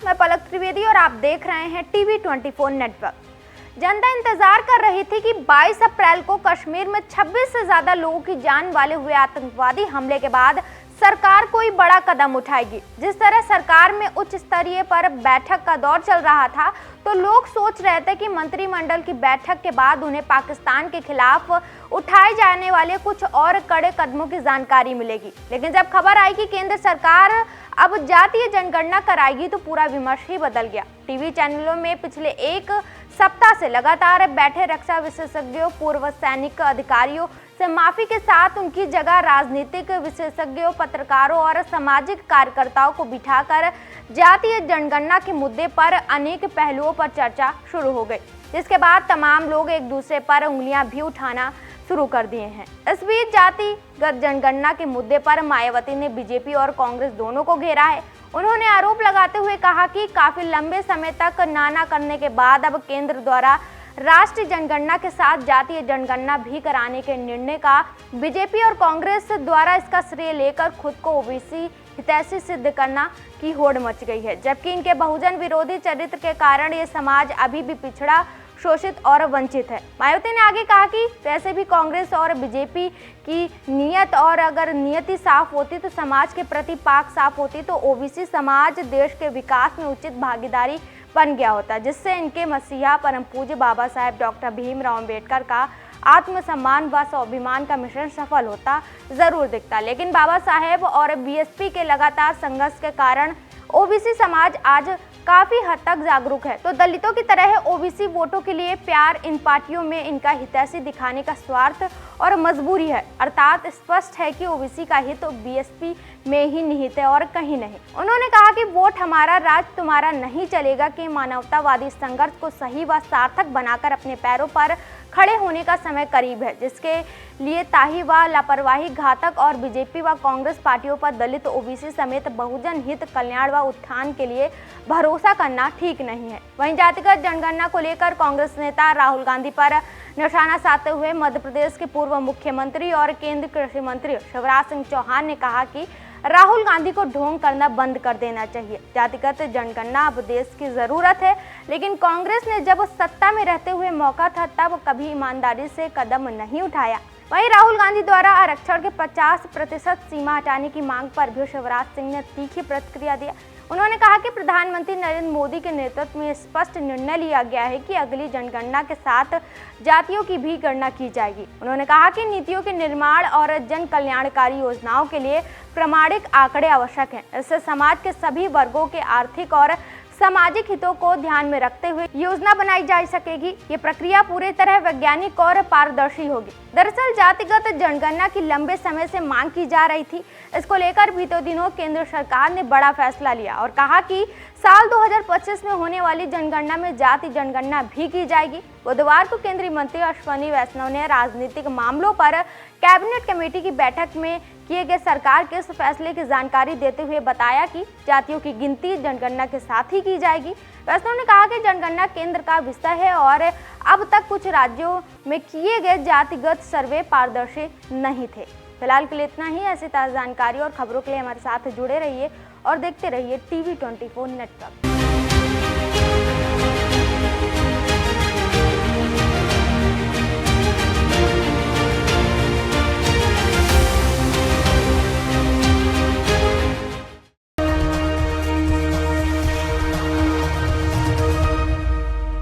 मैं पलक त्रिवेदी और आप देख रहे हैं टीवी 24 नेटवर्क। जनता इंतजार कर रही थी कि 22 अप्रैल को कश्मीर में 26 से ज्यादा लोगों की जान वाले हुए आतंकवादी हमले के बाद सरकार कोई बड़ा कदम उठाएगी। जिस तरह सरकार में उच्च स्तरीय पर बैठक का दौर चल रहा था, तो लोग सोच रहे थे कि मंत्रिमंडल की बैठक के बाद उन्हें पाकिस्तान के खिलाफ उठाए जाने वाले कुछ और कड़े कदमों की जानकारी मिलेगी। लेकिन जब खबर आई कि केंद्र सरकार अब जातीय जनगणना कराएगी, तो पूरा विमर्श ही बदल गया। टीवी चैनलों में पिछले एक सप्ताह से लगातार बैठे रक्षा विशेषज्ञों, पूर्व सैनिक अधिकारियों से माफी के साथ उनकी जगह राजनीतिक विशेषज्ञों, पत्रकारों और सामाजिक कार्यकर्ताओं को बिठाकर जातीय जनगणना के मुद्दे पर अनेक पहलुओं पर चर्चा शुरू हो गई, जिसके बाद तमाम लोग एक दूसरे पर उंगलियां भी उठाना शुरू कर दिए हैं। इस बीच जातिगत जनगणना के मुद्दे पर मायावती ने बीजेपी और कांग्रेस दोनों को घेरा है। उन्होंने आरोप लगाते हुए कहा कि काफी लंबे समय तक नाना करने के बाद अब केंद्र द्वारा राष्ट्रीय जनगणना के साथ जातीय जनगणना भी कराने के निर्णय का बीजेपी और कांग्रेस द्वारा इसका श्रेय लेकर खुद को ओबीसी हितैषी सिद्ध करना की होड़ मच गई है, जबकि इनके बहुजन विरोधी चरित्र के कारण ये समाज अभी भी पिछड़ा, शोषित और वंचित है। मायावती ने आगे कहा कि वैसे भी कांग्रेस और बीजेपी की नीयत, और अगर नियति साफ होती तो समाज के प्रति पाक साफ होती, तो ओबीसी समाज देश के विकास में उचित भागीदारी बन गया होता, जिससे इनके मसीहा परम पूज्य बाबा साहेब डॉक्टर भीमराव अम्बेडकर का आत्मसम्मान व स्वाभिमान का मिशन सफल होता जरूर दिखता। लेकिन बाबा साहेब और बीएसपी के लगातार संघर्ष के कारण ओबीसी समाज आज काफी हद तक जागरूक है। तो दलितों की तरह ओबीसी वोटों के लिए प्यार इन पार्टियों में इनका हितैषी दिखाने का स्वार्थ और मजबूरी है, अर्थात स्पष्ट है कि ओबीसी का हित बीएसपी में ही निहित है और कहीं नहीं। उन्होंने कहा कि वोट हमारा, राज तुम्हारा नहीं चलेगा के मानवतावादी संघर्ष को सही व सार्थक बनाकर अपने पैरों पर खड़े होने का समय करीब है, जिसके लिए ताही व लापरवाही घातक और बीजेपी व कांग्रेस पार्टियों पर दलित, ओबीसी समेत बहुजन हित, कल्याण व उत्थान के लिए भरोसा करना ठीक नहीं है। वहीं जातिगत जनगणना को लेकर कांग्रेस नेता राहुल गांधी पर निशाना साधते हुए मध्य प्रदेश के पूर्व मुख्यमंत्री और केंद्रीय कृषि मंत्री शिवराज सिंह चौहान ने कहा कि राहुल गांधी को ढोंग करना बंद कर देना चाहिए। जातिगत जनगणना अब देश की जरूरत है, लेकिन कांग्रेस ने जब सत्ता में रहते हुए मौका था तब कभी ईमानदारी से कदम नहीं उठाया। वहीं राहुल गांधी द्वारा आरक्षण के 50% सीमा हटाने की मांग पर भी शिवराज सिंह ने तीखी प्रतिक्रिया दिया। उन्होंने कहा कि प्रधानमंत्री नरेंद्र मोदी के नेतृत्व में स्पष्ट निर्णय लिया गया है कि अगली जनगणना के साथ जातियों की भी गणना की जाएगी। उन्होंने कहा कि नीतियों के निर्माण और जन कल्याणकारी योजनाओं के लिए प्रामाणिक आंकड़े आवश्यक हैं। इससे समाज के सभी वर्गों के आर्थिक और सामाजिक हितों को ध्यान में रखते हुए योजना बनाई जा सकेगी। ये प्रक्रिया पूरी तरह वैज्ञानिक और पारदर्शी होगी। दरअसल जातिगत जनगणना की लंबे समय से मांग की जा रही थी। इसको लेकर बीते दिनों केंद्र सरकार ने बड़ा फैसला लिया और कहा कि साल 2025 में होने वाली जनगणना में जाति जनगणना भी की जाएगी। बुधवार को केंद्रीय मंत्री अश्विनी वैष्णव ने राजनीतिक मामलों पर कैबिनेट कमेटी की बैठक में किए गए सरकार के इस फैसले की जानकारी देते हुए बताया कि जातियों की गिनती जनगणना के साथ ही की जाएगी। वैष्णव ने कहा कि जनगणना केंद्र का विषय है और अब तक कुछ राज्यों में किए गए जातिगत सर्वे पारदर्शी नहीं थे। फिलहाल के लिए इतना ही। ऐसी ताज़ा जानकारी और खबरों के लिए हमारे साथ जुड़े रहिए और देखते रहिए टीवी 24 नेटवर्क।